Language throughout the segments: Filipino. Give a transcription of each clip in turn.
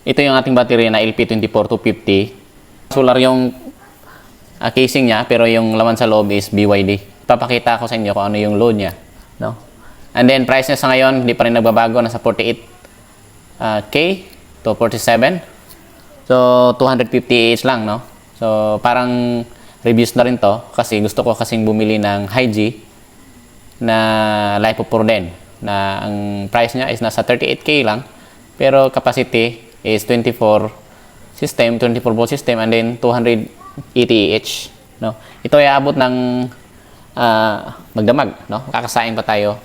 Ito yung ating battery na LP24250. Solar yung casing niya, pero yung laman sa loob is BYD. Papakita ko sa inyo kung ano yung load niya, no? And then price niya sa ngayon hindi pa rin nagbabago, nasa 48K to 47. So 250 each lang, no? So parang reviews na rin to kasi gusto ko kasing bumili ng Hi-G na LiPo4 din, na ang price niya is nasa 38K lang, pero capacity is 24 volt system, and then 280 no? Ito ay abot ng magdamag, no? Kakasain pa tayo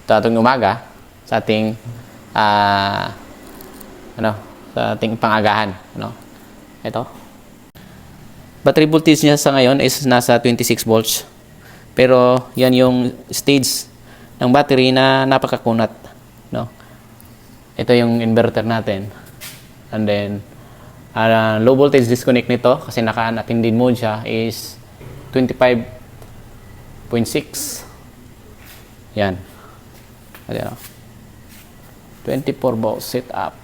tatong umaga sa ating sa ating pangagahan, no? Ito. Battery voltage niya sa ngayon is nasa 26 volts. Pero yan yung stage ng battery na napakakunat, no? Ito yung inverter natin. And then low voltage disconnect nito kasi naka-unattended mode siya is 25.6. Yan. Ayan. 24 volt setup.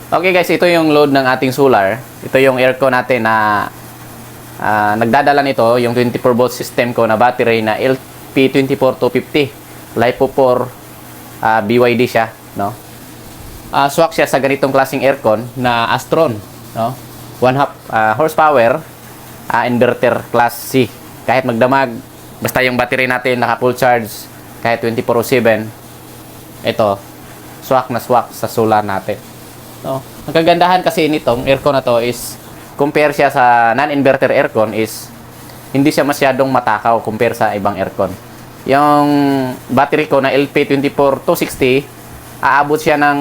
Okay guys, ito yung load ng ating solar. Ito yung aircon natin na nagdadala nito, yung 24 volt system ko na battery na LP24250. LiPo4 BYD siya, no? Swak siya sa ganitong klaseng aircon na Astron, no? 1/2 horsepower, inverter class C. Kahit magdamag, basta yung battery natin naka full charge kahit 24/7, ito swak na swak sa solar natin, no? Ang kagandahan kasi nitong aircon na to is compare siya sa non-inverter aircon is hindi siya masyadong matakaw compare sa ibang aircon. Yung battery ko na LP24260, aabot siya ng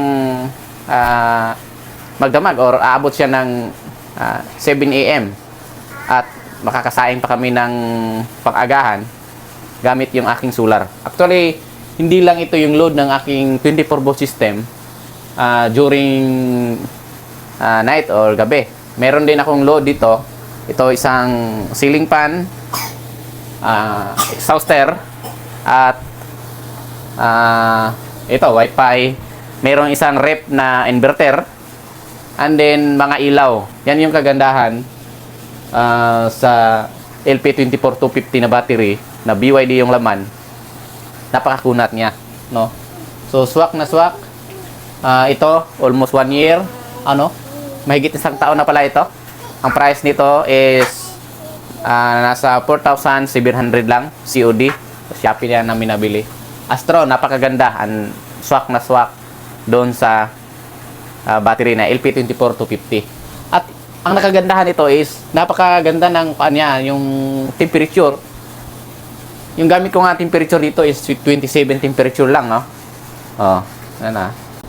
magdamag or aabot siya ng 7 AM at makakasaing pa kami ng pang-agahan gamit yung aking solar. Actually, hindi lang ito yung load ng aking 24 volt system during night or gabi. Meron din akong load dito. Ito isang ceiling fan, exhauster, at ito wifi. Merong isang rep na inverter, and then mga ilaw. Yan yung kagandahan sa LP24250 na battery na BYD yung laman. Napakakunat niya, no? So swak na swak. Ito almost 1 year, mahigit isang taon na pala ito. Ang price nito is nasa 4,700 lang COD. Shopee na namin nabili. Astro, napakaganda. Swak na swak doon sa battery na LP24250. At ang nakagandahan nito is napakaganda ng kanya, yung temperature. Yung gamit ko nga temperature dito is 27 temperature lang, no?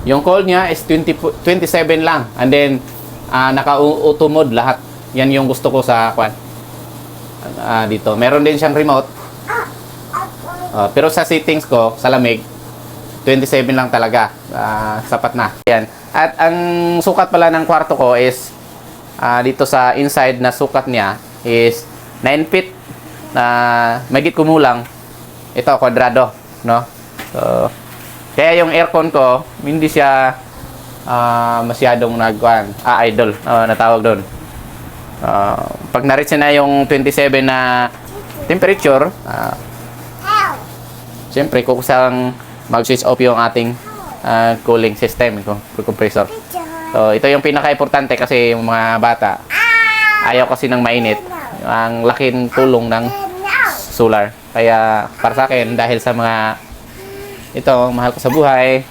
Yung cold niya is 27 lang. And then naka-auto mode lahat. Yan yung gusto ko sa dito. Meron din siyang remote. Pero sa settings ko, sa lamig, 27 lang talaga. Sapat na. Yan. At ang sukat pala ng kwarto ko is dito sa inside na sukat niya is 9 feet na mahigit kumulang. Ito, kwadrado, no? So, kaya yung aircon ko, hindi siya masyadong idle, natawag doon. Pag na-reach na yung 27 na temperature, siyempre kukusang mag-switch off yung ating cooling system, compressor. So ito yung pinaka-importante kasi yung mga bata ayaw kasi ng mainit. Ang laking tulong ng solar. Kaya para sa akin, dahil sa mga ito, mahal ko sa buhay,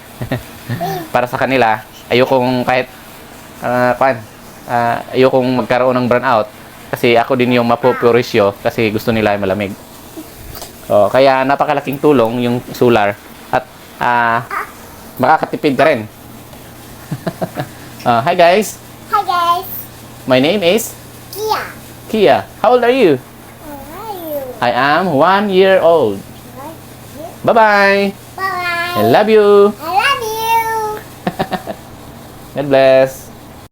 para sa kanila, ayokong kahit ayokong magkaroon ng burnout kasi ako din yung mapupurisyo kasi gusto nila ay malamig. Kaya napakalaking tulong yung solar at makakatipid ka rin. Hi guys. Hi guys. My name is Kia. Kia. How old are you? How are you? I am 1 year old. Bye-bye. Bye. I love you. I love you. God bless.